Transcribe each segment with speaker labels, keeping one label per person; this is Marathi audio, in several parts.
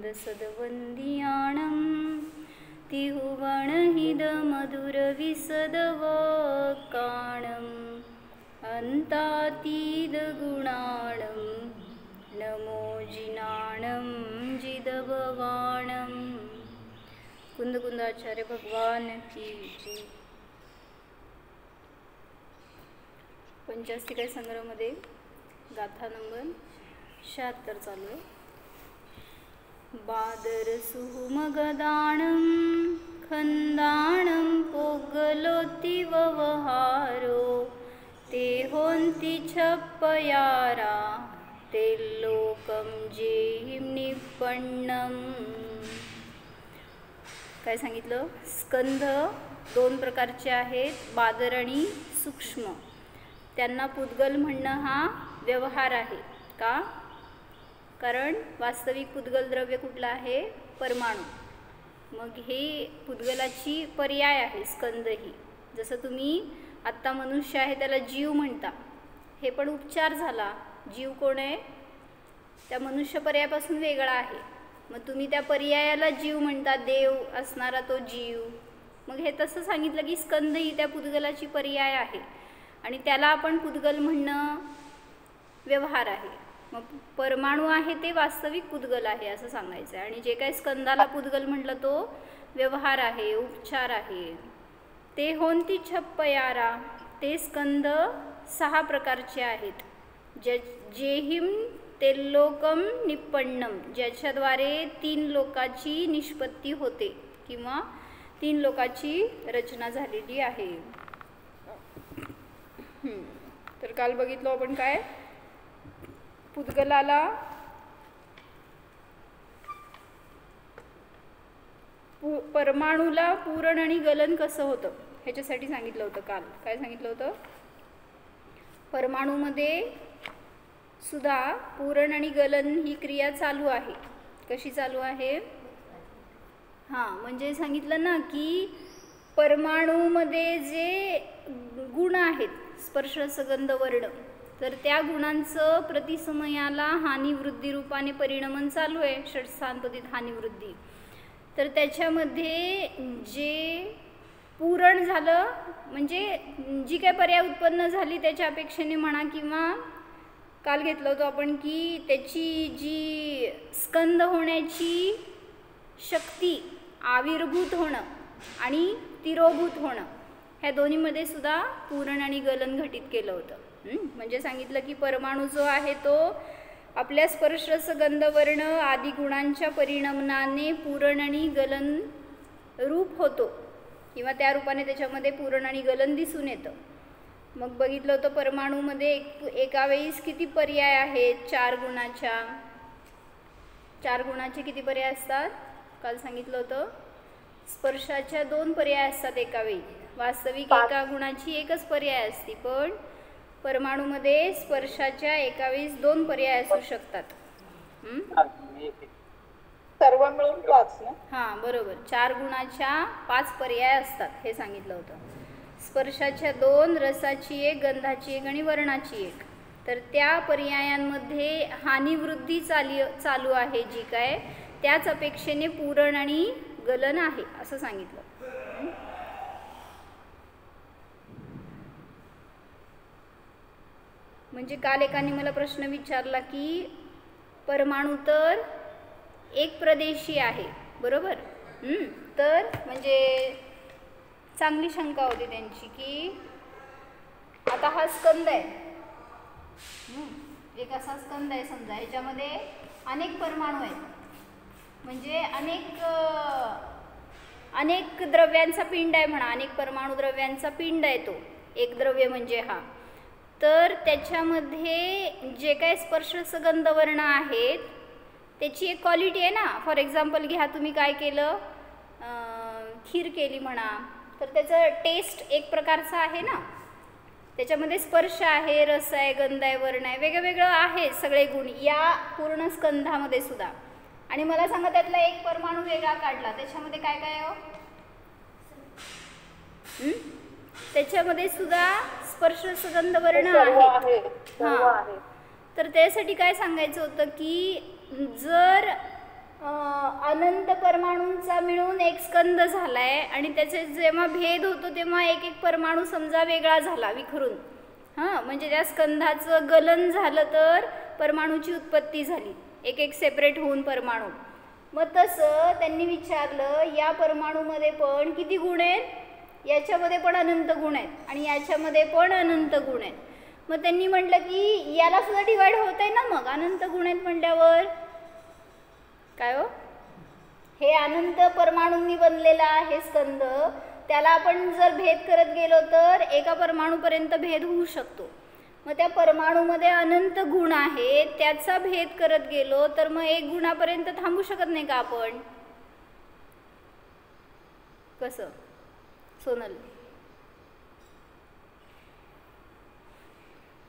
Speaker 1: सदवंदियाणं तिहुवणहिदमधुरविसदवकाणं अन्तातीदगुणाणं नमो जिनाणं जिदभवाणं। कुंदकुंदाचार्य भगवान की जय। पंचास्तिका संग्रहामध्ये गाथा नंबर 76 चालू आहे। बादर सुमगदाणं खंदाणं पोगलोती ववहारो ते होंती छप्पयारा ते लोकं जेहिं निपन्नं। काय सांगितलं? स्कंध दोन प्रकारचे आहेत, बादर आणि सूक्ष्म। त्यांना पुद्गल म्हणणं हा व्यवहार आहे का? कारण वास्तविक पुद्गल द्रव्य कुठला आहे? परमाणू। मग हे पुद्गलाची पर्याय आहे स्कंद ही। जसं तुम्ही आत्ता मनुष्य आहे त्याला जीव म्हणता, हे पण उपचार झाला। जीव कोण आहे? त्या मनुष्य पर्यायापासून वेगळा आहे। मग तुम्ही त्या पर्यायाला जीव म्हणता, देव असणारा तो जीव। मग हे तसं सांगितलं की स्कंद ही त्या पुद्गलाची पर्याय आहे आणि त्याला आपण पुद्गल म्हणणं व्यवहार आहे। मग परमाणू आहे ते वास्तविक पुद्गल आहे असं सांगायचं आहे, आणि जे काही स्कंदाला पुद्गल म्हटलं तो व्यवहार आहे, उपचार आहे। ते होंती छप्पयारा, ते स्कंद 6 प्रकारचे आहेत। जेहिं ते लोकम निपन्नम, ज्याच्याद्वारे 3 लोकाची निष्पत्ती होते किंवा 3 लोकाची रचना झालेली आहे। तर काल बघितलं आपण काय, पुद्गलाला परमाणूला पूरण आणि गलन कसं होतं ह्याच्यासाठी सांगितलं होतं काल। काय सांगितलं होतं? परमाणूमध्ये सुद्धा पूरण आणि गलन ही क्रिया चालू आहे। कशी चालू आहे? म्हणजे सांगितलं ना की परमाणूमध्ये जे गुण आहेत, स्पर्श रसगंध वर्ण, तर त्या गुणांचं प्रतिसमयाला हानिवृद्धी रूपाने परिणमन चालू आहे, षटस्थानपदित हानिवृद्धी। तर त्याच्यामध्ये जे पूरण झालं म्हणजे जी काय पर्याय उत्पन्न झाली त्याच्या अपेक्षेने म्हणा, किंवा काल घेतलं होतं आपण की त्याची जी स्कंद होण्याची शक्ती, आविर्भूत होणं आणि तिरोभूत होणं, ह्या दोन्हीमध्ये सुद्धा पूरण आणि गलन घटित केलं होतं। म्हणजे सांगितलं की परमाणू जो आहे तो आपल्या स्पर्श रस गंध वर्ण आदी गुणांच्या परिणमनाने पूरण आणि गलन रूप होतो, किंवा त्या रूपाने त्याच्यामध्ये पूरण आणि गलन दिसून येतं। मग बघितलं होतं परमाणूमध्ये एका वेळीस किती पर्याय आहेत? 4 गुणाच्या। 4 गुणाचे किती पर्याय असतात? काल सांगितलं होतं स्पर्शाच्या 2 पर्याय असतात एका वेळी। वास्तविक एका गुणाची एकच पर्याय असते, पण परमाणूमध्ये स्पर्शाच्या एका वेळेस 2 पर्याय असू शकतात।
Speaker 2: सर्व मिळून 5 ना?
Speaker 1: बरोबर। 4 गुणाच्या 5 पर्याय असतात हे सांगितलं होतं। स्पर्शाच्या 2, रसाची 1, गंधाची 1 आणि वर्णाची 1। तर त्या पर्यायांमध्ये हानिवृद्धी चालू आहे जी काय, त्याच अपेक्षेने पूरण आणि गलन आहे असं सांगितलं। म्हणजे काल एकाने मला प्रश्न विचारला की परमाणू तर एक प्रदेशी आहे, बरोबर? तर म्हणजे चांगली शंका होती त्यांची की आता हा स्कंद आहे, एक असा स्कंद आहे समजा, ह्याच्यामध्ये अनेक परमाणू आहेत, म्हणजे अनेक द्रव्यांचा पिंड आहे म्हणा, अनेक परमाणू द्रव्यांचा पिंड आहे तो एक द्रव्य म्हणजे हा। तर त्याच्यामध्ये जे काही स्पर्श रसगंध वर्ण आहेत त्याची एक क्वालिटी आहे ना। फॉर एक्झाम्पल घ्या, तुम्ही काय केलं, खीर केली म्हणा, तर त्याचं टेस्ट एक प्रकारचा आहे ना, त्याच्यामध्ये स्पर्श आहे, रस आहे, गंध आहे, वर्ण आहे, वेगवेगळं आहे सगळे गुण या पूर्ण स्कंधामध्ये सुद्धा। आणि मला सांगा त्यातला एक परमाणू वेगळा काढला, त्याच्यामध्ये काय काय हो? त्याच्यामध्ये सुद्धा स्पर्श रसगंध वर्ण आहे। तर त्यासाठी काय सांगायचं होतं की जर अनंत परमाणूंचा मिळून एक स्कंद झालाय आणि त्याचे जेव्हा भेद होतो तेव्हा एक एक परमाणू समजा वेगळा झाला विखरून, म्हणजे त्या स्कंधाचं गलन झालं तर परमाणूची उत्पत्ती झाली, एक एक सेपरेट होऊन परमाणू. मग तसं त्यांनी विचारलं या परमाणूमध्ये पण किती गुण आहेत, याच्यामध्ये पण अनंत गुण आहेत आणि याच्यामध्ये पण अनंत गुण आहेत. मग त्यांनी म्हटलं की याला सुद्धा डिवाइड होत आहे ना, मग अनंत गुण आहेत म्हटल्यावर काय हो, हे अनंत परमाणूंनी बनलेला आहे स्कंद, त्याला आपण जर भेद करत गेलो तर एका परमाणूपर्यंत भेद होऊ शकतो. मग त्या परमाणूमध्ये अनंत गुण आहे, त्याचा भेद करत गेलो तर मग एक गुणापर्यंत थांबू शकत नाही का आपण? कसं सोनल,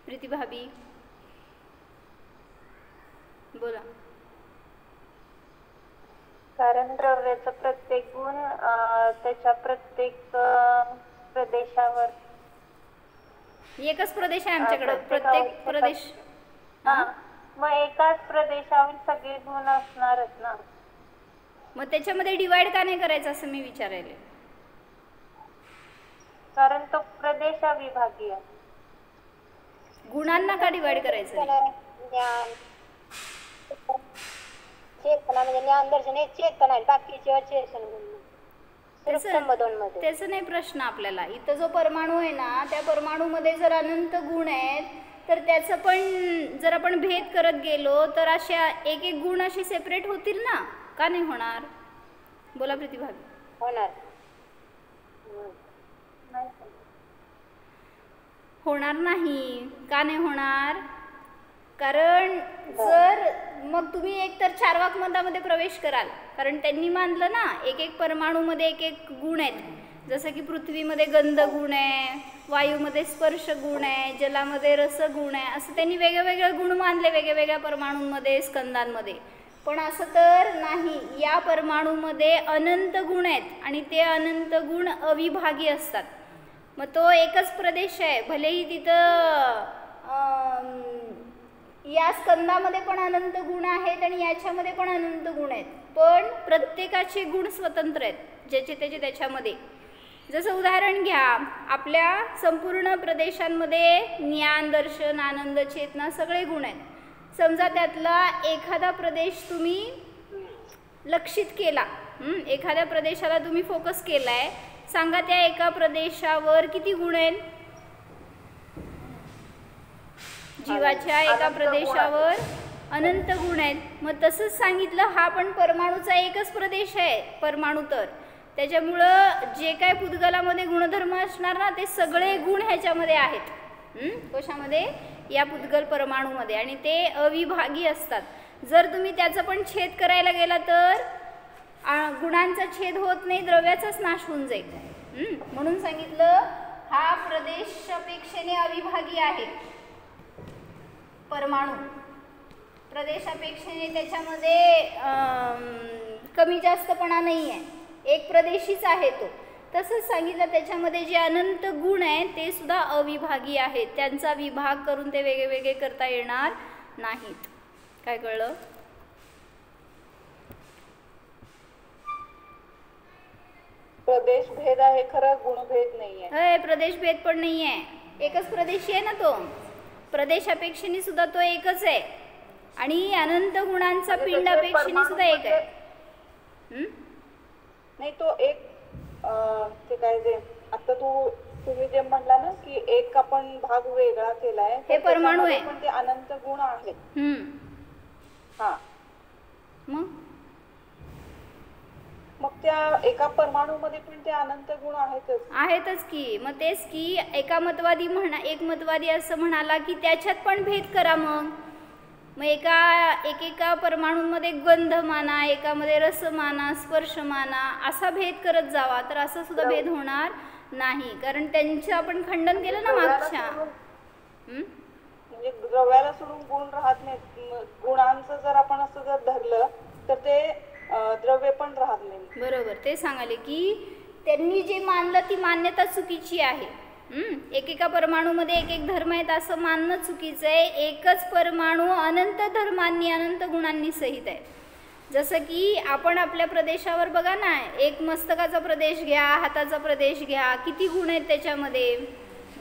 Speaker 1: प्रीती भाभी बोला.
Speaker 3: कारण द्रव्याचा प्रत्येक गुण त्याच्या प्रत्येक प्रदेशावर,
Speaker 1: एकच प्रदेश आहे आमच्याकडे, प्रत्येक प्रदेश,
Speaker 3: मग एकाच प्रदेशावर सगळे गुण असणारच ना.
Speaker 1: मग त्याच्यामध्ये डिवाइड का नाही करायचं असं मी विचारायले?
Speaker 3: कारण तो प्रदेश अविभागी आहे.
Speaker 1: गुणांना का डिवाइड करायचं?
Speaker 4: ज्ञान चेतना म्हणजे ज्ञान दर्शन हे चेतन आहे, बाकीचे अचेतन गुण.
Speaker 1: त्याचं नाही प्रश्न आपल्याला. इथं जो परमाणू आहे ना त्या परमाणूमध्ये जर अनंत गुण आहेत तर त्याचं पण जर आपण भेद करत गेलो तर अशा एक एक गुण असे सेपरेट होतील ना, का नाही होणार? बोला प्रीती भाभी.
Speaker 4: होणार
Speaker 1: होणार नाही, का नाही होणार? कारण जर मग तुम्ही एक तर चार्वाक मतामध्ये प्रवेश कराल, कारण त्यांनी मानलं ना एक एक परमाणूमध्ये एक एक गुण आहेत, जसं की पृथ्वीमध्ये गंध गुण आहे, वायूमध्ये स्पर्श गुण आहे, जलामध्ये रस गुण आहे, असं त्यांनी वेगवेगळे गुण मानले वेगवेगळ्या परमाणूंमध्ये स्कंदांमध्ये. पण असं तर नाही, या परमाणूमध्ये अनंत गुण आहेत आणि ते अनंत गुण अविभागी असतात. मग तो एकच प्रदेश आहे, भलेही तिथं या स्कंदामध्ये पण अनंत गुण आहेत आणि याच्यामध्ये पण अनंत गुण आहेत, पण प्रत्येकाचे गुण स्वतंत्र आहेत ज्याचे त्याचे त्याच्यामध्ये. जसं उदाहरण घ्या, आपल्या संपूर्ण प्रदेशांमध्ये ज्ञान दर्शन आनंद चेतना सगळे गुण आहेत. समजा त्यातला एखादा प्रदेश तुम्ही लक्षित केला, एखाद्या प्रदेशाला तुम्ही फोकस केलाय, सांगा त्या एका प्रदेशावर किती गुण आहेत? जीवाच्या एका प्रदेशावर अनंत गुण आहेत. मग तसंच सांगितलं हा पण परमाणूचा एकच प्रदेश आहे परमाणू, तर त्याच्यामुळं जे काय पुद्गलामध्ये गुणधर्म असणार ना ते सगळे गुण ह्याच्यामध्ये आहेत, कशामध्ये? या पुद्गल परमाणूमध्ये, आणि ते अविभागी असतात. जर तुम्ही त्याचं पण छेद करायला गेला तर गुणांचा छेद होत नाही, द्रव्याचाच नाश होऊन जाईल. म्हणून सांगितलं हा प्रदेशापेक्षेने अविभागी आहे परमाणू, प्रदेशापेक्षेने त्याच्यामध्ये कमी जास्तपणा नाही आहे, एक प्रदेशीच आहे तो. तसंच सांगितलं त्याच्यामध्ये जे अनंत गुण आहेत ते सुद्धा अविभागी आहेत, त्यांचा विभाग करून ते वेगळे वेगळे करता येणार नाहीत. काय कळलं?
Speaker 2: प्रदेश भेद आहे खरं, गुणभेद नाहीये.
Speaker 1: प्रदेश भेद पण नाहीये, एकच प्रदेशी आहे ना तो, प्रदेशापेक्षेने सुद्धा तो एकच आहे आणि अनंत गुणांचा पिंडापेक्षेने सुद्धा एक आहे.
Speaker 2: नाही तो एक ते काय जे आता तुम्ही जे म्हणला ना की एक आपण भाग वेगळा केलाय,
Speaker 1: हे परमाणू आहे
Speaker 2: पण ते अनंत गुण आहेत. हा, मग त्या एका परमाणूमध्ये पण ते अनंत गुण आहेतच
Speaker 1: की. मग तेच की एका मतवादी एक मतवादी असं म्हणाला की त्याच्यात पण भेद करा. मग एकेका परमाणूंमध्ये गंध माना, एकामध्ये रस माना, स्पर्श माना, असा भेद करत जावा, तर असा सुद्धा भेद होणार नाही, कारण त्यांचं आपण खंडन केलं ना मागच्या.
Speaker 2: म्हणजे द्रव्याला सोडून गुण राहत नाहीत, गुणांचं जर आपण असं जर धरलं तर ते द्रव्य पण राहत नाही.
Speaker 1: बरोबर, ते सांगाले की त्यांनी जे मानलं ती मान्यता चुकीची आहे. एकेका परमाणूमध्ये एक एक धर्म आहेत असं मानणं चुकीचं आहे. एकच परमाणू अनंत धर्मांनी अनंत गुणांनी सहित आहे. जसं की आपण आपल्या प्रदेशावर बघा ना, एक मस्तकाचा प्रदेश घ्या, हाताचा प्रदेश घ्या, किती गुण आहेत त्याच्यामध्ये.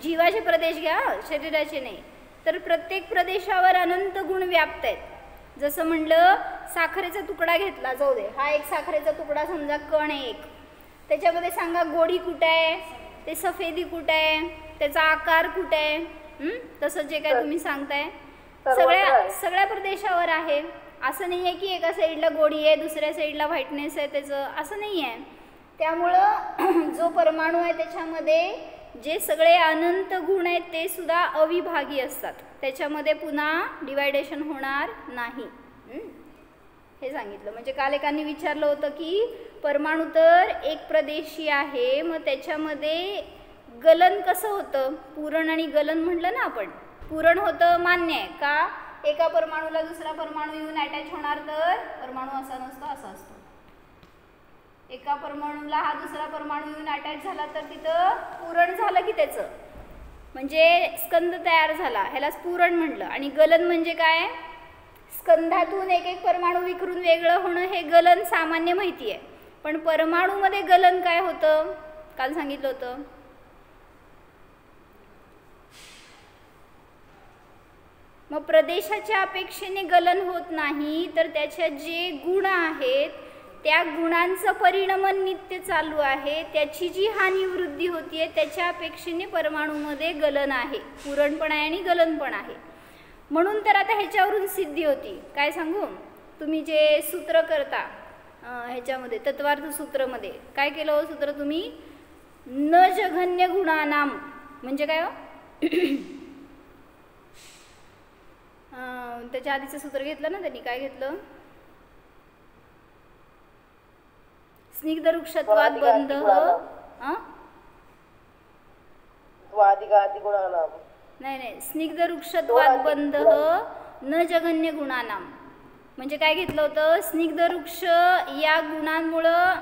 Speaker 1: जीवाचे प्रदेश घ्या, शरीराचे नाही. तर प्रत्येक प्रदेशावर अनंत गुण व्याप्त आहेत. जसं म्हणलं साखरेचा तुकडा घेतला, जाऊ दे, हा एक साखरेचा तुकडा समजा, कण आहे एक, त्याच्यामध्ये सांगा गोडी कुठं आहे, ते सफेदी कुठं आहे, त्याचा आकार कुठं आहे. तसं जे काय तुम्ही सांगताय सगळ्या प्रदेशावर आहे. असं नाही आहे की एका साईडला गोडी आहे, दुसऱ्या साईडला व्हाईटनेस आहे त्याचं, असं नाही आहे. त्यामुळं जो परमाणू आहे त्याच्यामध्ये जे सगळे अनंत गुण आहेत ते सुद्धा अविभागी असतात, त्याच्यामध्ये पुन्हा डिवायडेशन होणार नाही. हे सांगितलं. म्हणजे काल एकाने विचारलं होतं की परमाणू तर एक प्रदेशी आहे, मग त्याच्यामध्ये गलन कसं होतं. पूरण आणि गलन म्हटलं ना आपण, पूरण होतं मान्य आहे का, एका परमाणूला दुसरा परमाणू येऊन अटॅच होणार तर परमाणू असा नसतो, असा असतो. एका परमाणूला हा दुसरा परमाणू येऊन अटॅच झाला तर तिथं पूरण झालं की त्याचं, म्हणजे स्कंद तयार झाला, ह्यालाच पूरण म्हटलं. आणि गलन म्हणजे काय, स्कंधातून एक एक परमाणू विखरून वेगळं होणं, हे गलन सामान्य माहिती आहे. पण परमाणूमध्ये गलन काय होतं काल सांगितलं होतं. मग प्रदेशाच्या अपेक्षेने गलन होत नाही, तर त्याच्या जे गुण आहेत त्या गुणांचं परिणमन नित्य चालू आहे, त्याची जी हानी वृद्धी होतीये त्याच्या अपेक्षेने परमाणूमध्ये गलन आहे, पूरण पण आहे आणि गलन पण आहे. म्हणून तर आता ह्याच्यावरून सिद्धी होती. काय सांगू, तुम्ही जे सूत्र करता ह्याच्यामध्ये तत्वार्थ सूत्रमध्ये काय केलं हो सूत्र तुम्ही, न जघन्य गुणानाम म्हणजे काय हो त्याच्या आधीचं सूत्र घेतलं ना त्यांनी, काय घेतलं, स्निग्ध वृक्षत्वाद बंध नाही, स्निग्ध वृक्षत्वाद बंध न जघन्य गुणानाम. म्हणजे काय घेतलं होतं, स्निग्ध वृक्ष या गुणांमुळं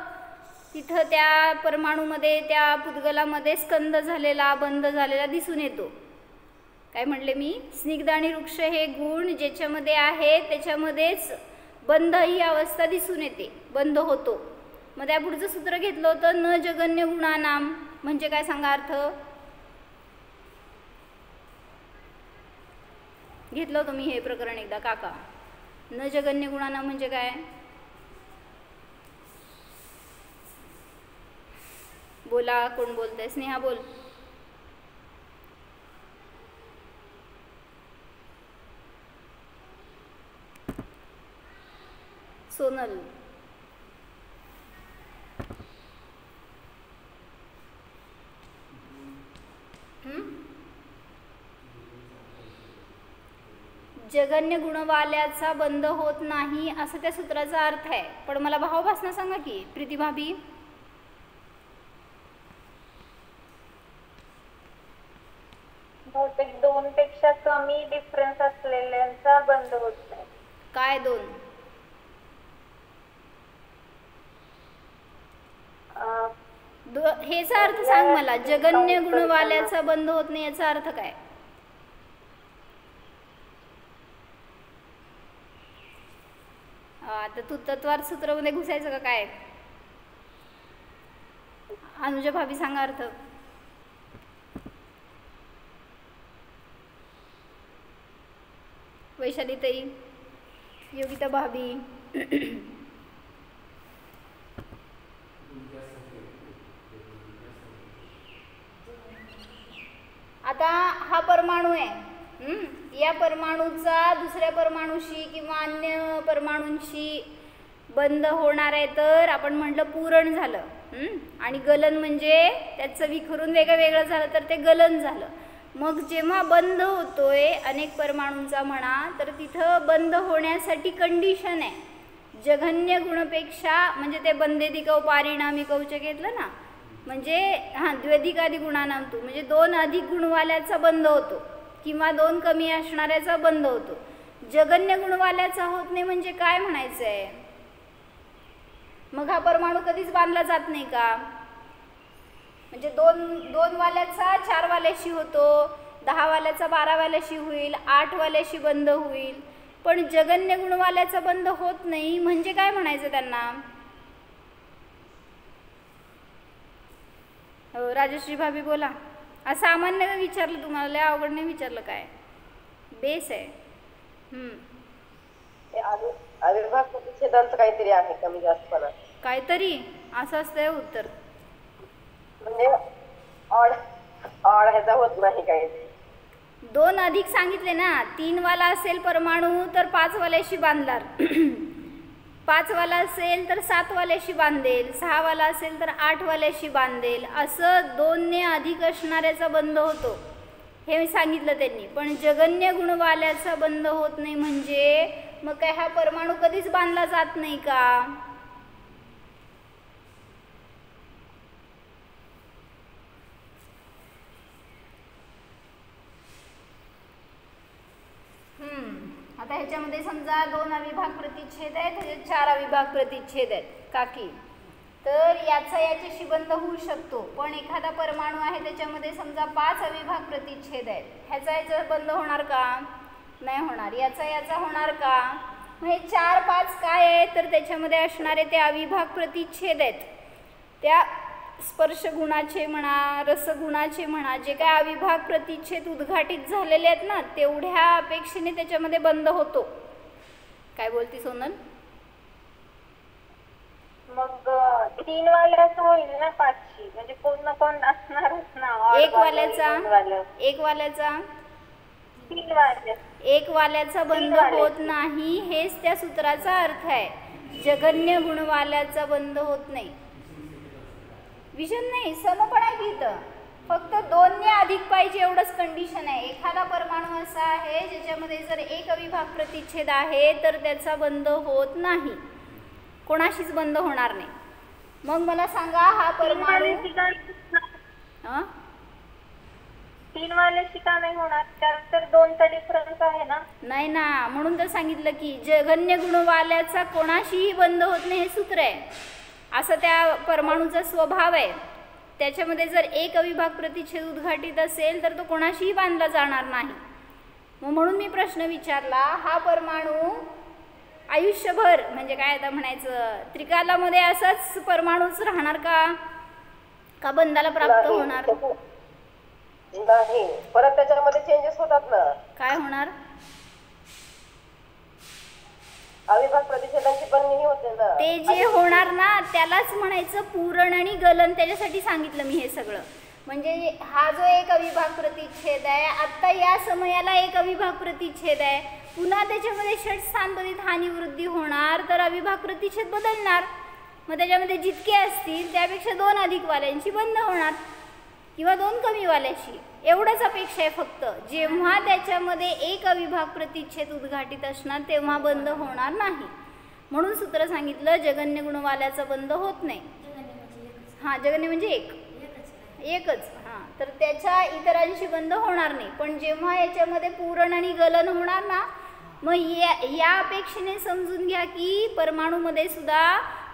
Speaker 1: तिथं त्या परमाणूमध्ये त्या पुद्गलामध्ये स्कंद झालेला बंध झालेला दिसून येतो. काय म्हणले मी, स्निग्ध आणि वृक्ष हे गुण ज्याच्यामध्ये आहेत त्याच्यामध्येच बंध ही अवस्था दिसून येते, बंध होतो. मग त्या पुढचं सूत्र घेतलं होतं न जगन्य गुणानाम. म्हणजे काय सांगा अर्थ, घेतलं होतं मी हे प्रकरण एकदा काका. न जगन्य गुणानाम म्हणजे काय, बोला कोण बोलतंय, स्नेहा बोल. सोनल जगन्य गुणवाल्याचा बंध होत नाही असं त्या सूत्राचा अर्थ आहे. पण मला भावभासना सांगा की प्रीतीभाभी,
Speaker 3: बहुतेक 2 पेक्षा कमी डिफरन्स असलेल्यांचा बंध होत नाही.
Speaker 1: काय 2, हेचा अर्थ सांग मला, जगन्य गुणवाल्याचा बंध होत नाही याचा अर्थ काय. आता तू तत्वार्थ सूत्रामध्ये घुसायचं का काय, अनुजा भाभी सांगा अर्थ. वैशाली ताई, योगिता भाभी, आता हा परमाणू आहे, या परमाणूचा दुसऱ्या परमाणूशी किंवा अन्य परमाणूंशी बंध होणार आहे तर आपण म्हटलं पूरण झालं. आणि गलन म्हणजे त्याचं विखरून वेगळं वेगळं झालं तर ते गलन झालं. मग जेव्हा बंध होतोय अनेक परमाणूंचा म्हणा, तर तिथं बंध होण्यासाठी कंडिशन आहे. जघन्य गुणपेक्षा म्हणजे ते बंधेधिकौ पारिणामिकौच घेतलं ना, म्हणजे द्व्यधिकाधिक गुणानाम तू म्हणजे 2 अधिक गुणवाल्याचा बंध होतो किंवा 2 कमी असणाऱ्याचा बंध होतो. जगन्य गुणवाल्याचा होत नाही म्हणजे काय म्हणायचं आहे, मग हा परमाणू कधीच बांधला जात नाही का. म्हणजे 2 वाल्याचा 4 वाल्याशी होतो, 10 वाल्याचा 12 वाल्याशी होईल, 8 वाल्याशी बंध होईल. पण जगन्य गुणवाल्याचा बंध होत नाही म्हणजे काय म्हणायचं त्यांना? हो राजश्री भाभी बोला. सामान्य विचारलं तुम्हाला, लय अवघड नाही विचारलं, काय बेस आहे.
Speaker 5: अविर्भाव प्रतिच्छेदांचं काहीतरी आहे कमी जास्तपणा,
Speaker 1: काहीतरी असं असतंय उत्तर.
Speaker 5: म्हणजे ऑड ह्याचा होत नाही काही.
Speaker 1: 2 अधिक सांगितले ना, 3 वाला असेल परमाणू तर 5 वाल्याशी बांधणार, 5 वाला असेल तर 7 वाल्याशी बांधेल, 6 वाला असेल तर 8 वाल्याशी बांधेल, असं 2 ने अधिक असणाऱ्याचा बंध होतो हे सांगितलं त्यांनी. पण जगन्य गुणवाल्याचा बंध होत नाही म्हणजे मग काय हा परमाणू कधीच बांधला जात नाही का? आता ह्याच्यामध्ये समजा 2 अविभाग प्रतिच्छेद आहेत, ह्याच्यात 4 अविभाग प्रतिच्छेद आहेत काकी, तर याचा याच्याशी बंध होऊ शकतो. पण एखादा परमाणू आहे त्याच्यामध्ये समजा 5 अविभाग प्रतिच्छेद आहेत, ह्याचा याचा बंध होणार का? नाही होणार. याचा याचा होणार का? मग हे 4, 5 काय आहे तर त्याच्यामध्ये असणारे ते अविभाग प्रतिच्छेद आहेत. त्या स्पर्श गुणाचे म्हणा, रसगुणाचे म्हणा, जे काय अविभाग प्रतिच्छेद उद्घाटित झालेले आहेत ना, तेवढ्या अपेक्षेने त्याच्यामध्ये बंध होतो. काय बोलती सोनल?
Speaker 3: मग 3 वाल्याचं होईल ना 5शी, म्हणजे पूर्ण कोण असणारच ना.
Speaker 1: 1 वाल्याचा 1 वाल्याचा
Speaker 3: 3 वाले
Speaker 1: 1 वाल्याचा बंध होत नाही, हेच त्या सूत्राचा अर्थ आहे. जगन्य गुणवाल्याचा बंध होत नाही. विषम नाही, समपण आहे की इथं, फक्त 2 ने अधिक पाहिजे एवढंच कंडिशन आहे. एखादा परमाणू असा आहे ज्याच्यामध्ये जर 1 अविभाग प्रतिच्छेद आहे तर त्याचा बंध होत नाही, कोणाशीच बंध होणार नाही. मग मला सांगा हा परमाणू
Speaker 3: 3 वाल्याशी का नाही होणार? त्यानंतर 2चा डिफरन्स आहे ना.
Speaker 1: नाही ना, म्हणून तर सांगितलं की जगन्य गुणवाल्याचा कोणाशीही बंध होत नाही हे सूत्र आहे. असं त्या परमाणूचा स्वभाव आहे. त्याच्यामध्ये जर 1 अविभाग प्रतिच्छेद उद्घाटित असेल तर तो कोणाशीही बांधला जाणार नाही. मग म्हणून मी प्रश्न विचारला, हा परमाणू आयुष्यभर म्हणजे काय आता म्हणायचं त्रिकालामध्ये असाच परमाणूच राहणार का बंधाला प्राप्त होणार?
Speaker 5: नाही, परत त्याच्यामध्ये चेंजेस होतात ना.
Speaker 1: काय होणार?
Speaker 5: अविभाग प्रतिच्छेदांची बनणी होते ना.
Speaker 1: ते जे होणार ना त्यालाच म्हणायचं पूरण आणि गलन. त्याच्यासाठी सांगितलं मी हे सगळं. म्हणजे हा जो 1 अविभाग प्रतिच्छेद आहे, आत्ता या समयाला 1 अविभाग प्रतिच्छेद आहे, पुन्हा त्याच्यामध्ये षटस्थानपदित हानिवृद्धी होणार तर अविभाग प्रतिच्छेद बदलणार. मग त्याच्यामध्ये जितके असतील त्यापेक्षा 2 अधिक वाल्यांशी बंध होणार किंवा 2 कमी वाल्याशी, एवढंच अपेक्षा आहे फक्त. जेव्हा त्याच्यामध्ये 1 अविभाग प्रतिच्छेद उद्घाटित असणार तेव्हा बंध होणार नाही. म्हणून सूत्र सांगितलं जगन्य गुणवाल्याचा बंध होत नाही. हां, जगन्य म्हणजे एकच. हां, तर त्याच्या इतरांशी बंध होणार नाही. पण जेव्हा याच्यामध्ये पूरण आणि गलन होणार ना, मग या अपेक्षेने समजून घ्या की परमाणूमध्ये सुद्धा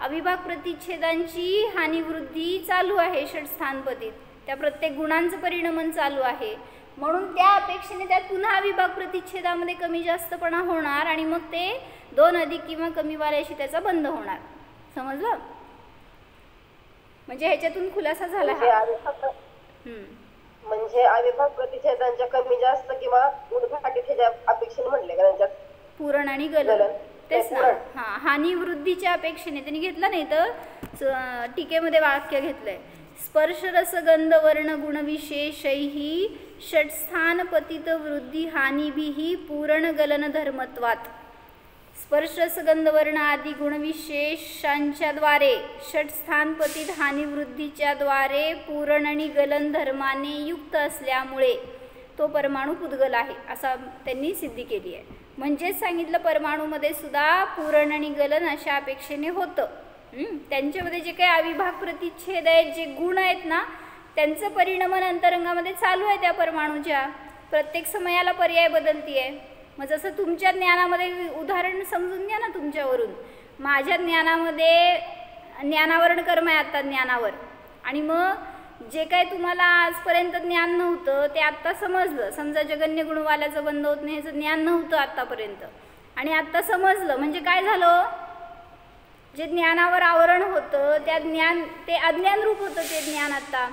Speaker 1: अविभाग प्रतिच्छेदांची हानिवृद्धी चालू आहे षटस्थानपदित. त्या प्रत्येक गुणांचं परिणमन चालू आहे. म्हणून त्या अपेक्षेने त्यात पुन्हा अविभाग प्रतिच्छेदामध्ये कमी जास्तपणा होणार आणि मग ते 2 अधिक किंवा कमी वाल्याशी त्याचा बंध होणार. समजलं? म्हणजे ह्याच्यातून खुलासा झाला
Speaker 5: म्हणजे अविभाग प्रतिच्छेदांच्या कमी जास्त किंवा उद्घाटित ह्याच्या अपेक्षेने म्हटले का त्यांच्यात
Speaker 1: पूरण आणि गलन. तेच ना. हां, हानिवृद्धीच्या अपेक्षेने त्यांनी घेतलं नाही तर टीकेमध्ये वाक्य घेतलंय, स्पर्श रस गंध वर्ण गुण विशेषैहि षटस्थान पतित वृद्धी हानिभिः पूरण गलन धर्मत्वात्. स्पर्श रस गंध वर्ण आदी गुणविशेषांच्या द्वारे षटस्थान पतित हानिवृद्धीच्या द्वारे पूरण आणि गलन धर्माने युक्त असल्यामुळे तो परमाणू पुद्गल आहे असा त्यांनी सिद्धी केली आहे. म्हणजेच सांगितलं परमाणूमध्ये सुद्धा पूरण आणि गलन अशा अपेक्षेने होतं. त्यांच्यामध्ये जे काही अविभाग प्रतिच्छेद आहेत, जे गुण आहेत ना, त्यांचं परिणमन अंतरंगामध्ये चालू आहे. त्या परमाणूच्या प्रत्येक समयाला पर्याय बदलती आहे. मग जसं तुमच्या ज्ञानामध्ये उदाहरण समजून घ्या ना तुमच्यावरून, माझ्या ज्ञानामध्ये ज्ञानावरण कर्म आहे आत्ता ज्ञानावर, आणि मग जे काय तुम्हाला आजपर्यंत ज्ञान नव्हतं ते आत्ता समजलं. समजा जगन्य गुणवाल्याचं बंध होत नाही ह्याचं ज्ञान नव्हतं आत्तापर्यंत, आणि आत्ता समजलं म्हणजे काय झालं, जे ज्ञानावर आवरण होतं त्या ज्ञान ते अज्ञान रूप होतं ते ज्ञान आत्ता.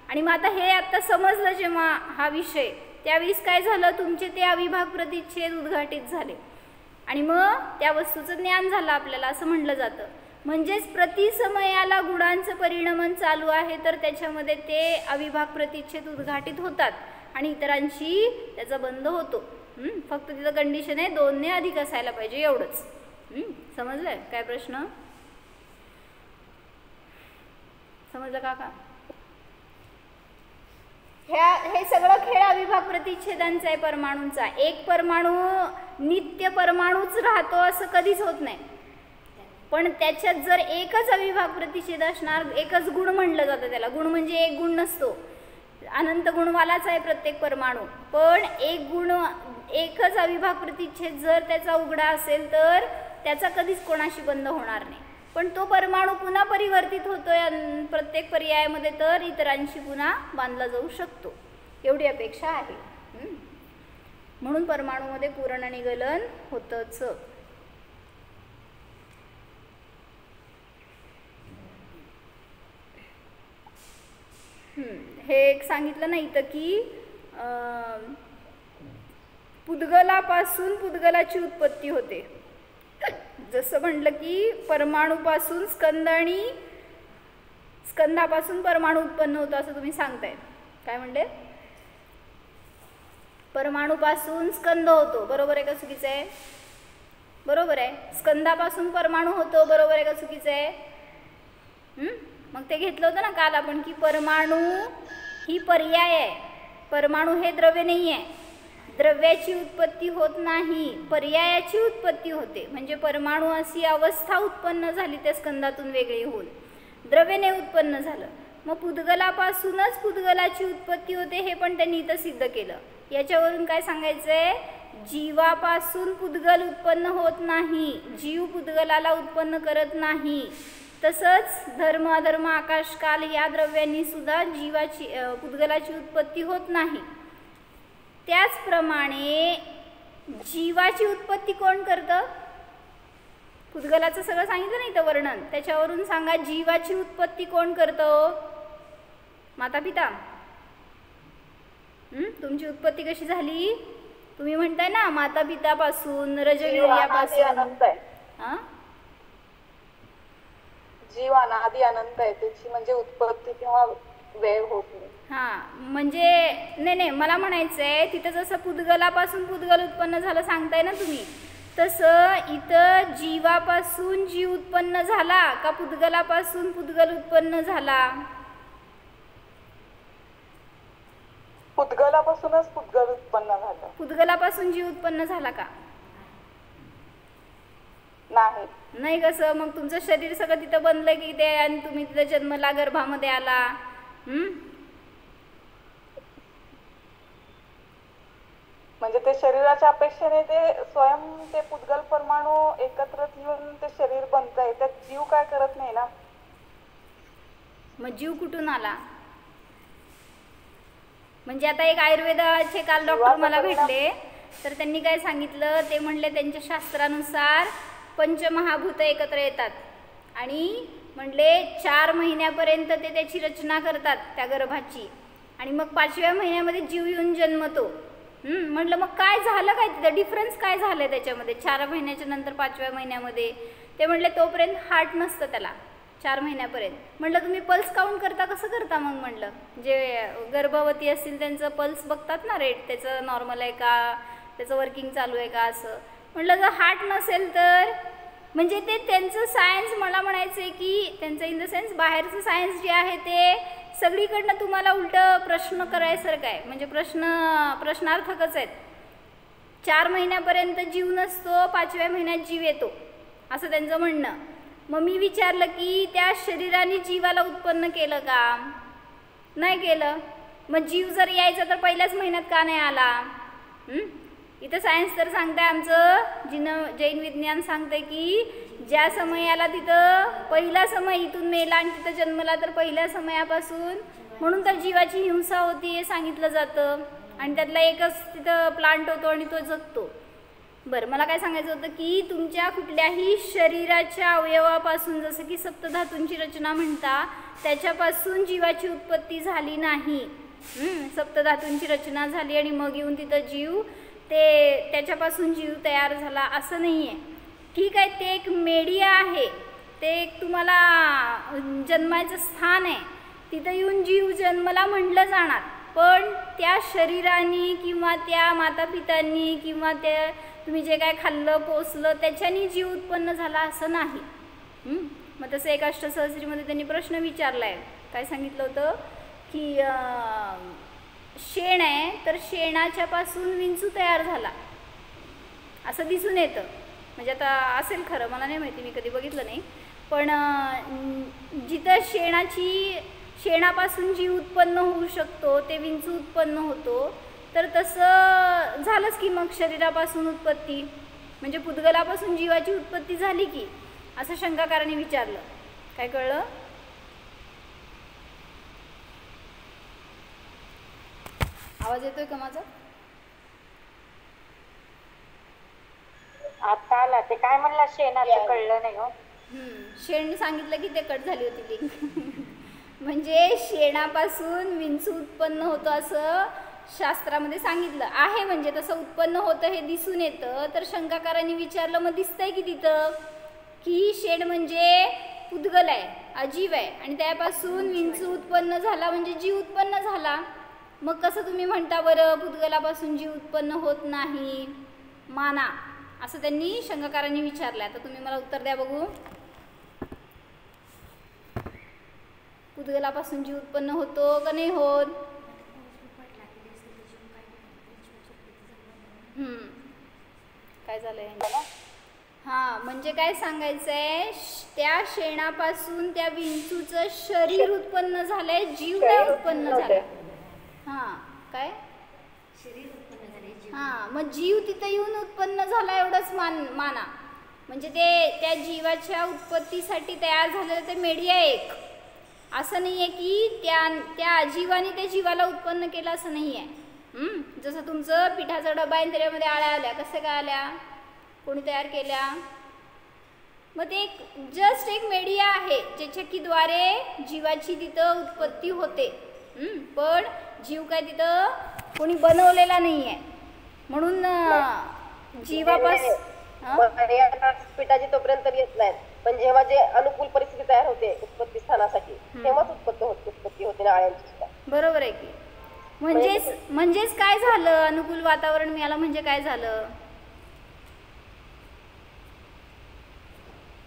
Speaker 1: आणि मग आता हे आत्ता समजलं जेव्हा हा विषय, त्यावेळेस काय झालं, तुमचे ते अविभाग प्रतिच्छेद उद्घाटित झाले आणि मग त्या वस्तूचं ज्ञान झालं आपल्याला असं म्हटलं जातं. म्हणजेच प्रतिसमयाला गुणांचं परिणमन चालू आहे तर त्याच्यामध्ये ते अविभाग प्रतिच्छेद उद्घाटित होतात आणि इतरांशी त्याचा बंध होतो. फक्त तिथं कंडिशन आहे 2 ने अधिक असायला पाहिजे एवढंच. समजलंय काय प्रश्न? समजलं का? हे सगळं खेळ अविभाग प्रतिच्छेदांचा आहे परमाणूंचा. एक परमाणू नित्य परमाणूच राहतो असं कधीच होत नाही, पण त्याच्यात जर एकच अविभाग प्रतिच्छेद असणार, एकच गुण म्हणलं जातं त्याला. गुण म्हणजे एक गुण नसतो, अनंत गुणवालाच आहे प्रत्येक परमाणू, पण एकच अविभाग प्रतिच्छेद जर त्याचा उघडा असेल तर त्याचा कधीच कोणाशी बंध होणार नाही. पण तो परमाणू पुन्हा परिवर्तित होतोय प्रत्येक पर्यायामध्ये तर इतरांशी पुन्हा बांधला जाऊ शकतो, एवढी अपेक्षा आहे. म्हणून परमाणूमध्ये पूर्ण निगलन होतच. हे एक सांगितलं नाही तर की पुद्गलापासून पुद्गलाची उत्पत्ती होते. जसं म्हटलं की परमाणूपासून स्कंद आणि स्कंदापासून परमाणू उत्पन्न होतो असं तुम्ही सांगताय. काय म्हणले? परमाणूपासून स्कंद होतो, बरोबर आहे का चुकीचं आहे? बरोबर आहे. स्कंदापासून परमाणू होतो, बरोबर आहे का चुकीचं आहे? मग ते घेतलं होतं ना काल आपण की परमाणू ही पर्याय आहे, परमाणू हे द्रव्य नाही आहे. द्रव्याची उत्पत्ती होत नाही, पर्यायाची उत्पत्ती होते. म्हणजे परमाणू अशी अवस्था उत्पन्न झाली त्या स्कंदातून वेगळी होऊन, द्रव्याने उत्पन्न झालं. मग पुद्गलापासूनच पुद्गलाची उत्पत्ती होते हे पण त्यांनी इथं सिद्ध केलं. याच्यावरून काय सांगायचं आहे? जीवापासून पुद्गल उत्पन्न होत नाही, जीव पुद्गलाला उत्पन्न करत नाही. तसंच धर्म अधर्म आकाश काल या द्रव्यांनी सुद्धा पुद्गलाची उत्पत्ती होत नाही. त्याचप्रमाणे जीवाची उत्पत्ती कोण करतं? पुद्गलाचं सगळं सांगितलं नाही तर वर्णन, त्याच्यावरून सांगा जीवाची उत्पत्ती कोण करतं? माता पिता. तुमची उत्पत्ती कशी झाली? तुम्ही म्हणताय ना माता पितापासून, रजवीर्यापासून.
Speaker 2: जीव अनादि अनंत आहे, त्याची म्हणजे उत्पत्ती किंवा वेळ होत नाही.
Speaker 1: म्हणजे नाही मला म्हणायचं आहे तिथं जसं पुद्गलापासून पुद्गल उत्पन्न झालं सांगताय ना तुम्ही, तसं इथं जीवापासून जीव उत्पन्न झाला का पुद्गलापासून पुद्गल उत्पन्न झाला?
Speaker 2: पुद्गलापासूनच पुद्गल उत्पन्न झालं.
Speaker 1: पुद्गलापासून जीव उत्पन्न झाला का?
Speaker 2: नाही.
Speaker 1: कसं? मग तुमचं शरीर सगळं तिथं बनलं की ते, आणि तुम्ही तिथं जन्मला, गर्भामध्ये आला.
Speaker 2: म्हणजे ते शरीराच्या अपेक्षेने ते स्वयं ते पुद्गल परमाणू एकत्र येऊन ते शरीर बनतंय, त्यात जीव काय करत नाही ना.
Speaker 1: मग जीव कुठून आला? म्हणजे आता एक आयुर्वेदाचे काल डॉक्टर मला भेटले तर त्यांनी काय सांगितलं, ते म्हणले त्यांच्या शास्त्रानुसार पंचमहाभूत एकत्र येतात आणि म्हणले 4 महिन्यापर्यंत ते त्याची रचना करतात त्या गर्भाची, आणि मग 5व्या महिन्यामध्ये जीव येऊन जन्मतो. म्हटलं मग काय झालं, काय तिथं डिफरन्स काय झालं त्याच्यामध्ये 4 महिन्याच्या नंतर 5व्या महिन्यामध्ये? ते म्हटले तोपर्यंत हार्ट नसतं त्याला 4 महिन्यापर्यंत. म्हटलं तुम्ही पल्स काउंट करता, कसं करता मग? म्हटलं जे गर्भवती असतील त्यांचं पल्स बघतात ना, रेट त्याचं नॉर्मल आहे का, त्याचं वर्किंग चालू आहे का असं. म्हटलं जर हार्ट नसेल तर म्हणजे ते त्यांचं सायन्स, मला म्हणायचं आहे की त्यांचं इन द सेन्स बाहेरचं सायन्स जे आहे ते सगळीकडनं तुम्हाला उलटं प्रश्न करायसारखं आहे, म्हणजे प्रश्नार्थकच आहेत. 4 महिन्यापर्यंत जीव नसतो, 5व्या महिन्यात जीव येतो असं त्यांचं म्हणणं. मग मी विचारलं की त्या शरीराने जीवाला उत्पन्न केलं का? नाही केलं. मग जीव जर यायचा तर पहिल्याच महिन्यात का नाही आला? इथं सायन्स तर सांगताय, आमचं जैन विज्ञान सांगतंय की ज्या समयाला तिथं पहिला समय इथून मेला आणि तिथं जन्मला तर पहिल्या समयापासून, म्हणून तर जीवाची हिंसा होती हे सांगितलं जातं, आणि त्यातला एकच तिथं प्लांट होतो आणि तो जगतो. बरं, मला काय सांगायचं होतं की तुमच्या कुठल्याही शरीराच्या अवयवापासून, जसं की सप्तधातूंची रचना म्हणता, त्याच्यापासून जीवाची उत्पत्ती झाली नाही. सप्तधातूंची रचना झाली आणि मग येऊन तिथं जीव, ते त्याच्यापासून जीव तयार झाला असं नाही आहे. ठीक आहे, ते एक मीडिया आहे, ते एक तुम्हाला जन्माचं स्थान आहे, तिथं येऊन जीव जन्मला म्हटलं जाणार. पण त्या शरीराने किंवा त्या मातापितांनी किंवा त्या तुम्ही जे काय खाल्लं पोसलं त्याच्यानी जीव उत्पन्न झाला असं नाही. मग तसं एक अष्टसहस्रीमध्ये त्यांनी प्रश्न विचारला आहे. काय सांगितलं होतं की शेण आहे तर शेणाच्यापासून विंचू तयार झाला असं दिसून येतं. म्हणजे आता असेल खरं, मला नाही माहिती, मी कधी बघितलं नाही. पण जिथं शेणापासून जीव उत्पन्न होऊ शकतो, ते विंचू उत्पन्न होतो, तर तसं झालंच की मग शरीरापासून उत्पत्ती, म्हणजे पुद्गलापासून जीवाची उत्पत्ती झाली की, असं शंकाकाराने विचारलं. काय कळलं? आवाज येतोय का माझा?
Speaker 3: आता आला. ते काय म्हणला शेणाचं कळलं नाही हो.
Speaker 1: शेण सांगितलं की ते कट झाली होती लिंक. म्हणजे शेणापासून विंचू उत्पन्न होतं असं शास्त्रामध्ये सांगितलं आहे. म्हणजे तसं उत्पन्न होतं हे दिसून येतं. तर शंकाकारांनी विचारलं, मग दिसतंय की तिथं की शेण म्हणजे पुद्गल आहे, अजीव आहे, आणि त्यापासून विंचू उत्पन्न झाला म्हणजे जीव उत्पन्न झाला. मग कसं तुम्ही म्हणता बरं पुद्गलापासून जीव उत्पन्न होत नाही? माना, असं त्यांनी शंकाकारांनी विचारलं. आता तुम्ही मला उत्तर द्या बघू. पुद्गलापासून जीव उत्पन्न होतो का नाही होत? काय झालंय? हां, म्हणजे काय सांगायचंय, त्या शेणापासून त्या विंचूचं शरीर उत्पन्न झालंय, जीव नाही उत्पन्न झालाय. हां, काय शरीर उत्पन्न झालंय. हां, मग जीव तिथं येऊन उत्पन्न झाला एवढंच माना. म्हणजे ते त्या जीवाच्या उत्पत्तीसाठी तयार झालेलं ते मीडिया एक, असं नाही आहे की त्या अजीवाने त्या जीवाला उत्पन्न केलं असं नाही आहे. जसं तुमचं पिठाचा डबा आहे, त्याच्यामध्ये आळ्या आल्या, कसं काय आल्या, कोणी तयार केल्या? मग ते जस्ट एक मीडिया आहे ज्याच्या की द्वारे जीवाची तिथं उत्पत्ती होते. पण जीव काय तिथं कोणी बनवलेला नाही आहे. म्हणून जीवापासून
Speaker 5: पिठाची तोपर्यंत येत नाहीत, पण जेव्हा जे अनुकूल परिस्थिती तयार होते उत्पत्ती स्थानासाठी तेव्हाच उत्पत्ती होते ना आळ्यांची.
Speaker 1: बरोबर आहे की. म्हणजेच काय झालं, अनुकूल वातावरण मिळालं म्हणजे काय झालं?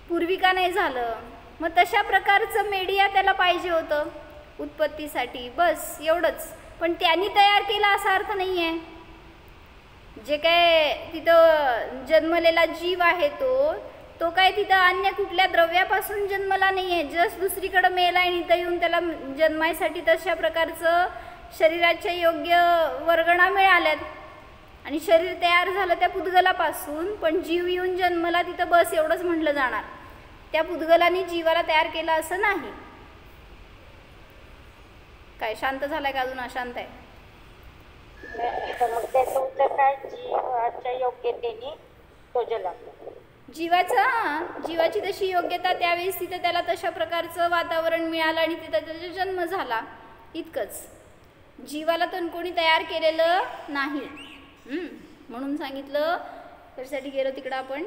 Speaker 1: पूर्वी का नाही झालं? मग तशा प्रकारचं मीडिया त्याला पाहिजे होतं उत्पत्तीसाठी, बस एवढंच. पण त्यांनी तयार केला असा अर्थ नाही आहे. जे काय तिथं जन्मलेला जीव आहे तो काय तिथं अन्य कुठल्या द्रव्यापासून जन्मला नाही आहे. जस्ट दुसरीकडं मेला आणि इथं येऊन त्याला जन्मासाठी तशा प्रकारचं शरीराच्या योग्य वर्गणा मिळाल्यात आणि शरीर तयार झालं त्या पुद्गलापासून. पण जीव येऊन जन्मला तिथं, बस एवढंच म्हटलं जाणार. त्या पुद्गलाने जीवाला तयार केलं असं नाही. काय शांत झालाय का अजून अशांत आहे?
Speaker 3: मग त्याचं उत्तर काय, जीवाच्या योग्यतेने तो जन्मला.
Speaker 1: जीवाची तशी योग्यता त्यावेळेस तिथं त्याला तशा प्रकारचं वातावरण मिळालं आणि तिथं त्याचा जन्म झाला, इतकंच. जीवाला तर कोणी तयार केलेलं नाही. म्हणून सांगितलं. त्यासाठी गेलो तिकडं आपण.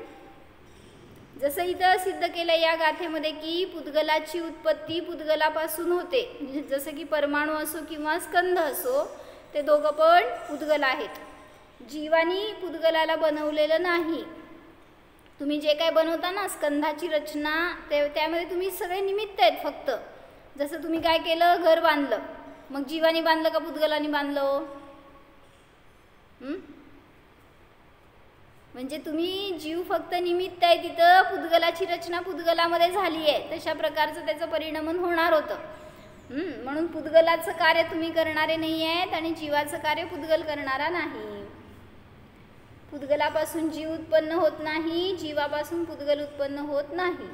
Speaker 1: जसं इथं सिद्ध केलं या गाथेमध्ये की पुद्गलाची उत्पत्ती पुद्गलापासून होते. जसं की परमाणू असो किंवा स्कंध असो, ते दोघं पण पुद्गल आहेत. जीवानी पुद्गलाला बनवलेलं नाही. तुम्ही जे काय बनवता ना स्कंधाची रचना, त्यामध्ये तुम्ही सगळे निमित्त आहेत फक्त. जसं तुम्ही काय केलं, घर बांधलं, मग जीवानी बांधलं का पुद्गलानी बांधलं? म्हणजे तुम्ही जीव फक्त निमित्त आहे. तिथं पुद्गलाची रचना पुद्गलामध्ये झाली आहे, तशा प्रकारचं त्याचं परिणमन होणार होतं. म्हणून पुद्गलाचं कार्य तुम्ही करणारे नाही आहेत आणि जीवाचं कार्य पुद्गल करणारा नाही. पुद्गलापासून जीव उत्पन्न होत नाही, जीवापासून पुद्गल उत्पन्न होत नाही.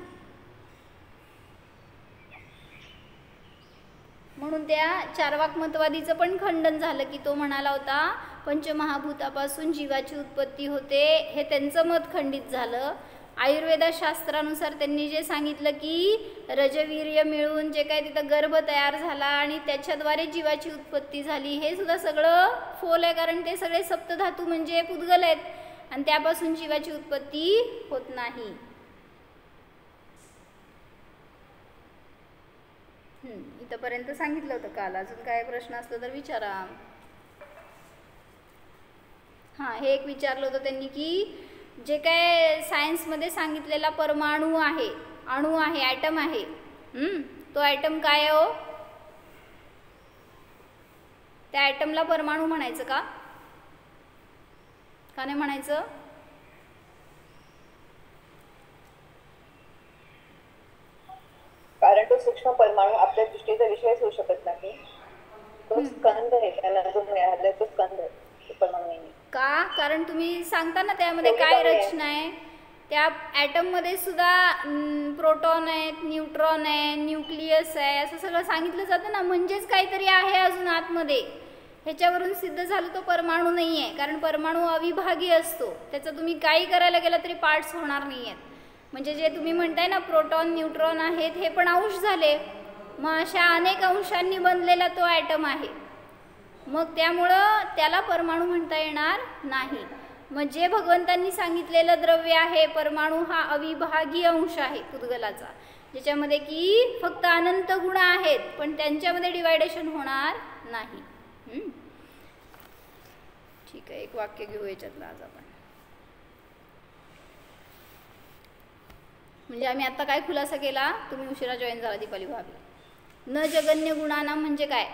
Speaker 1: म्हणून त्या चार्वाकमतवादीचं पण खंडन झालं की तो म्हणाला होता पंचमहाभूतापासून जीवाची उत्पत्ती होते, हे त्यांचं मत खंडित झालं. आयुर्वेदशास्त्रानुसार त्यांनी जे सांगितलं की रजवीर्य मिळून जे काय तिथं गर्भ तयार झाला आणि त्याच्याद्वारे जीवाची उत्पत्ती झाली, हे सुद्धा सगळं फोल आहे, कारण ते सगळे सप्तधातू म्हणजे पुद्गल आहेत आणि त्यापासून जीवाची उत्पत्ती होत नाही. इथंपर्यंत सांगितलं होतं काल. अजून काय प्रश्न असला तर विचारा. हां, हे एक विचारलं होतं त्यांनी की जे काय सायन्समध्ये सांगितलेला परमाणू आहे, अणू आहे, ॲटम आहे, तो ॲटम काय आहे हो? त्या ॲटमला परमाणू म्हणायचं का नाही म्हणायचं?
Speaker 6: कारण तो सूक्ष्म परमाणू आपल्या दृष्टीचा विषयच होऊ शकत नाही. तो स्कंद आहे, त्याला जो मिळाला तो स्कंद आहे, परमाणू नाही.
Speaker 1: का? कारण तुम्ही सांगता ना त्यामध्ये काय रचना आहे. त्या ॲटममध्ये सुद्धा प्रोटॉन आहेत, न्यूट्रॉन आहे, न्यूक्लियस आहे, असं सगळं सांगितलं जातं ना. म्हणजेच काहीतरी आहे अजून आतमध्ये. ह्याच्यावरून सिद्ध झालं तो परमाणू नाही आहे, कारण परमाणू अविभागी असतो. त्याचं तुम्ही काही करायला गेलं तरी पार्ट्स होणार नाही आहेत. म्हणजे जे तुम्ही म्हणताय ना प्रोटॉन न्यूट्रॉन आहेत, हे पण अंश झाले. मग अशा अनेक अंशांनी बनलेला तो ॲटम आहे. मग त्यामुळं त्याला परमाणू म्हणता येणार नाही. मग जे भगवंतांनी सांगितलेलं द्रव्य आहे परमाणू, हा अविभागी अंश आहे पुद्गलाचा, ज्याच्यामध्ये की फक्त अनंत गुण आहेत पण त्यांच्यामध्ये डिवायडेशन होणार नाही. ठीक आहे, एक वाक्य घेऊ याच्यातलं आज आपण. म्हणजे आम्ही आता काय खुलासा केला, तुम्ही उशिरा जॉईन झाला दीपाली भाभी. न जगन्य गुणाना म्हणजे काय,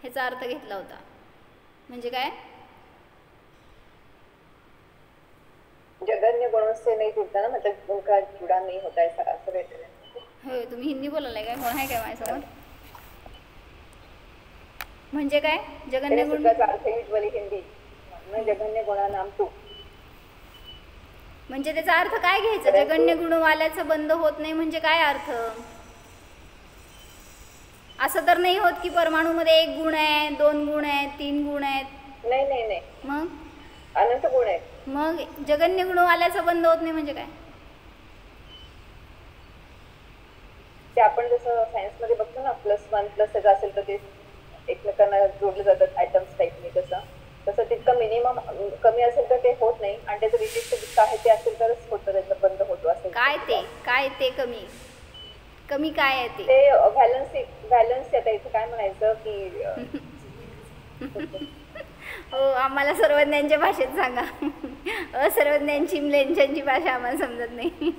Speaker 1: ह्याचा अर्थ घेतला होता. म्हणजे काय?
Speaker 6: जगन्य गुणों से नहीं जुड़ता ना, मतलब उनका जुड़ा नहीं होता, ऐसा असं काहीतरी.
Speaker 1: होय, तुम्ही हिंदी बोलायला काय? कोण आहे काय माझ्यासमोर? म्हणजे काय जगन्य गुण?
Speaker 6: अर्थ युजली हिंदी न जगन्य गुणा नाम तू.
Speaker 1: म्हणजे त्याचा अर्थ काय घ्यायचा? जगन्य गुणवाल्याचा बंध होत नाही म्हणजे काय अर्थ? असं तर नाही होत की परमाणूमध्ये 1 गुण आहे, 2 गुण आहेत, 3 गुण आहेत.
Speaker 6: नाही नाही नाही,
Speaker 1: मग
Speaker 6: अनंत गुण आहेत.
Speaker 1: मग जगन्य गुणवाल्याचा बंध होत नाही म्हणजे काय?
Speaker 6: ते आपण जसं सायन्स मध्ये बघतो ना, +1 + सगळं असेल तर ते एकमेकांना जोडले जातात आयटम्स टाईपने. तसं तितकं मिनिमम कमी असेल तर ते होत नाही, आणि त्याचं विशिष्ट जितकं आहे ते असेल तरच होतं, त्याचा बंद होतो. असेल
Speaker 1: काय ते कमी काय आहे
Speaker 6: ते व्हॅलन्सी. आता इथे काय म्हणायचं की
Speaker 1: हो, आम्हाला सर्वज्ञांच्या भाषेत सांगा. असर्वज्ञांची म्लेच्छांची भाषा आम्हाला समजत नाही.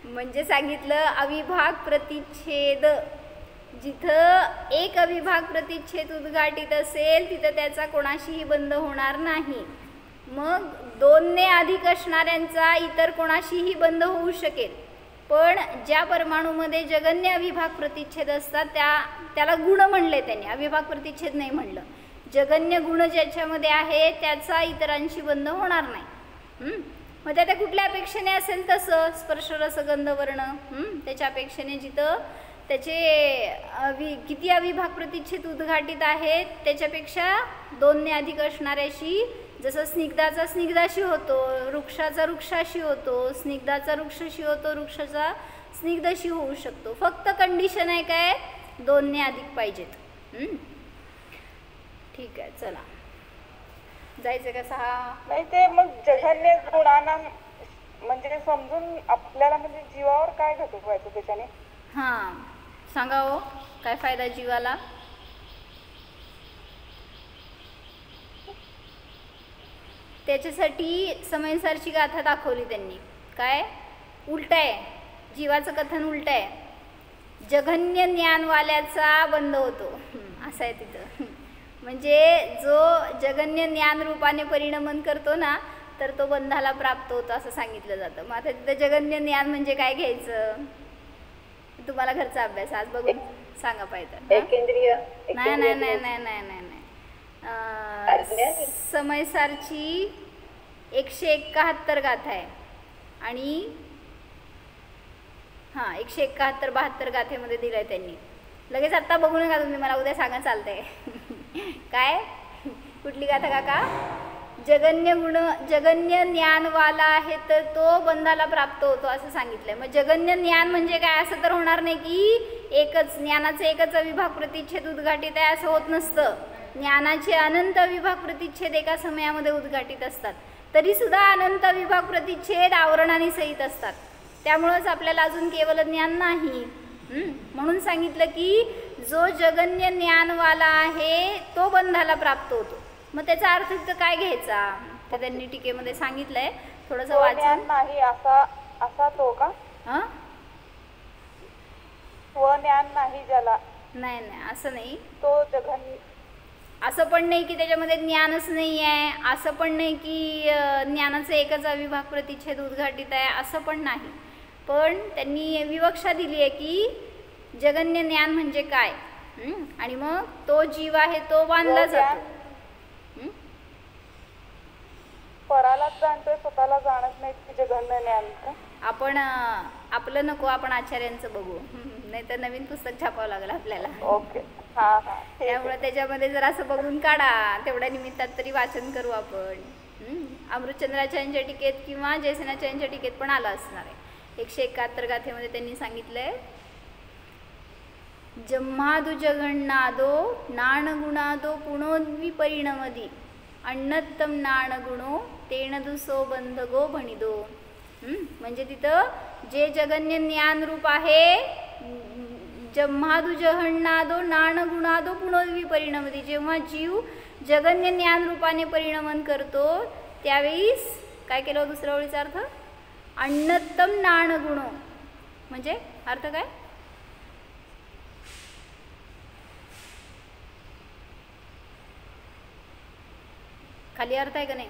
Speaker 1: म्हणजे सांगितलं अविभाग प्रतिच्छेद, जिथं एक अविभाग प्रतिच्छेद उद्घाटित असेल तिथं त्याचा कोणाशीही बंध होणार नाही. मग 2 ने अधिक असणाऱ्यांचा इतर कोणाशीही बंध होऊ शकेल, पण ज्या परमाणूमध्ये जगन्य अविभाग प्रतिच्छेद असतात त्याला गुण म्हणले त्यांनी, अविभाग प्रतिच्छेद नाही म्हणलं. जगन्य गुण ज्याच्यामध्ये आहे त्याचा इतरांशी बंध होणार नाही. मग त्या कुठल्या अपेक्षेने असेल तसं स्पर्श रस गंध वर्ण, त्याच्या अपेक्षेने जिथं त्याचे किती अविभाग प्रतिच्छेद उद्घाटित आहेत त्याच्यापेक्षा 2 ने अधिक असणाऱ्याशी, जसं स्निग्धाचा स्निग्धाशी होतो, वृक्षाचा वृक्षाशी होतो, स्निग्धाचा वृक्षाशी होतो, वृक्षाचा स्निग्धाशी होऊ शकतो. फक्त कंडिशन आहे काय, 2 ने अधिक पाहिजेत. ठीक आहे, चला जायचं का 6?
Speaker 2: नाही, ते मग जघन्य गुणांना म्हणजे समजून आपल्याला म्हणजे जीवावर काय घटक व्हायचं त्याच्याने?
Speaker 1: हां, सांगा हो, काय फायदा जीवाला? त्याच्यासाठी समयसारची गाथा दाखवली त्यांनी. काय उलट आहे, जीवाचं कथन उलट आहे. जघन्य ज्ञानवाल्याचा बंध होतो असं आहे तिथं. म्हणजे जो जगन्य ज्ञान रूपाने परिणमन करतो ना, तर तो बंधाला प्राप्त होतो असं सांगितलं जातं. मग आता तिथं जगन्य ज्ञान म्हणजे काय घ्यायचं? तुम्हाला घरचा अभ्यास आज बघून सांगा पाहिजे. नाही नाही नाही नाही नाही नाही समयसारची 171 गाथा आहे आणि 171-72 गाथेमध्ये दिलाय त्यांनी. लगेच आत्ता बघू नका तुम्ही, मला उद्या सांगा चालतंय. काय कुठली गाथा काका? जगन्य ज्ञानवाला आहे तर तो बंधाला प्राप्त होतो असं सांगितलंय. मग जगन्य ज्ञान म्हणजे काय? असं तर होणार नाही की एकच ज्ञानाचं एकच अविभाग प्रतिच्छेद उद्घाटित आहे असं होत नसतं. ज्ञानाचे अनंत विभाग प्रतिच्छेद एका समयामध्ये उद्घाटित असतात, तरी सुद्धा अनंत विभाग प्रतिच्छेद आवरणाने सहित असतात. त्यामुळंच आपल्याला अजून केवळ ज्ञान नाही. म्हणून सांगितलं की जो जगन्य ज्ञानवाला आहे तो बंधाला प्राप्त होतो. मग त्याचा अर्थ तर काय घ्यायचा ते त्यांनी टीकेमध्ये सांगितलंय. थोडंसं वाचन
Speaker 2: नाही असा तो का? स्वज्ञान नाही ज्याला,
Speaker 1: नाही असं नाही.
Speaker 2: तो जगन्य,
Speaker 1: असं पण नाही की त्याच्यामध्ये ज्ञानच नाही आहे, असं पण नाही की ज्ञानाचा एकच अविभाग प्रतिच्छेद उद्घाटित आहे, असं पण नाही. पण त्यांनी विवक्षा दिली आहे की जगन्य ज्ञान म्हणजे काय, आणि मग तो जीव आहे तो बांधला जातो.
Speaker 2: परालाच जाणतोय, स्वतःला जाणत नाही की जगन्य ज्ञान.
Speaker 1: आपण आपलं नको, आपण आचार्यांचं बघू, नाही तर नवीन पुस्तक छापावं लागलं आपल्याला.
Speaker 2: ओके, हा.
Speaker 1: त्यामुळे त्याच्यामध्ये जर असं बघून काढा, तेवढ्या निमित्तात तरी वाचन करू आपण. अमृतचंद्राचार्यांच्या टीकेत किंवा जयसेनाचार्यांच्या टीकेत पण आला असणार आहे. 171 गाथेमध्ये त्यांनी सांगितलंय, जम्मादु जगन्नादो नाणगुणादो पुणोद्वी परिणमदी अण्णत्तम नाणगुणो तेण दुसो बंधगो भणिदो. म्हणजे तिथं जे जगन्य ज्ञान रूप आहे, जम्मादु जगन्नादो नाणगुणादो पुणोद्वी परिणमदी, जेव्हा जीव जगन्य ज्ञान रूपाने परिणमन करतो त्यावेळीस काय केलं? दुसऱ्या ओळीचा अर्थ अण्णत्तम नाणगुणो, म्हणजे अर्थ काय? खाली अर्थ आहे का नाही?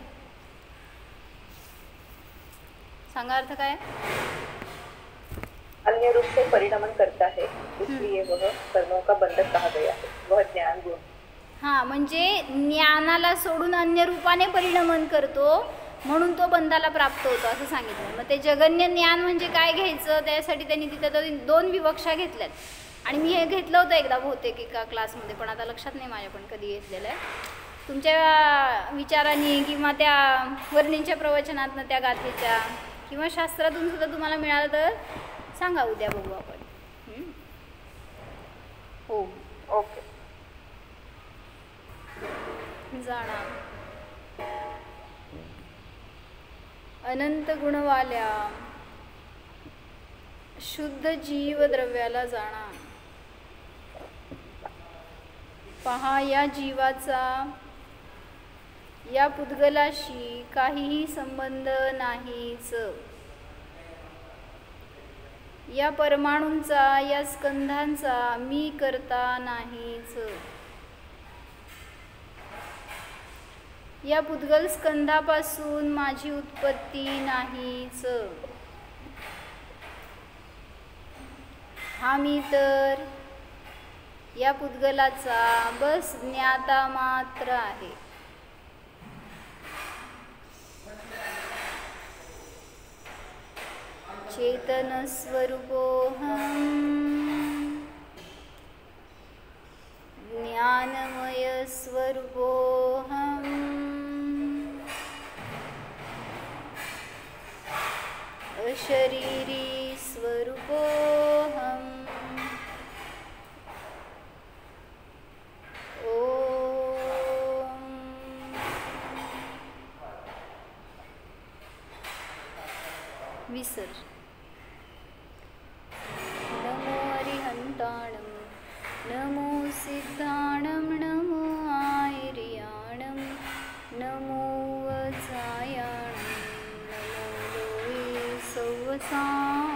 Speaker 1: सांगा अर्थ काय?
Speaker 6: अन्य रूप से परिणमन करता है, इसलिए वह कर्मों का बंधक कहा गया है, वह ज्ञान गुण.
Speaker 1: हां, म्हणजे ज्ञानाला सोडून अन्य रूपाने परिणमन करतो म्हणून तो बंधाला प्राप्त होतो असं सांगितलं. मग ते जगन्य ज्ञान म्हणजे काय घ्यायचं, त्यासाठी त्यांनी तिथं 2 विवक्षा घेतल्यात. आणि मी हे घेतलं होतं एकदा बहुतेक एका क्लासमध्ये, पण आता लक्षात नाही माझ्या पण कधी घेतलेलं आहे. तुमच्या विचारांनी किंवा त्या वर्णींच्या प्रवचनातनं त्या गाथेच्या किंवा शास्त्रातून सुद्धा तुम्हाला मिळालं तर सांगा, उद्या बघू आपण. हो,
Speaker 2: ओके.
Speaker 1: जाणार अनंत गुणवाल्या शुद्ध जीव द्रव्याला जाणार. पहा, या जीवाचा या पुद्गलाशी काहीही संबंध नाहीच. या परमाणूंचा, या स्कंधांचा मी करता नाहीच. या पुद्गल स्कंधापासून माझी उत्पत्ती नाहीच. हा मी तर या पुद्गलाचा बस ज्ञाता मात्र आहे. चेतन स्वरूपोऽहम् ज्ञानमय स्वरूपोऽहम् अशरीरी स्वरूपोऽहम् विसर्ज. नमो अरिहंताणं, नमो सिद्धाणं, नमो आयर्याणं, नमो वत्सायाणं, नमो लोये सौवसां.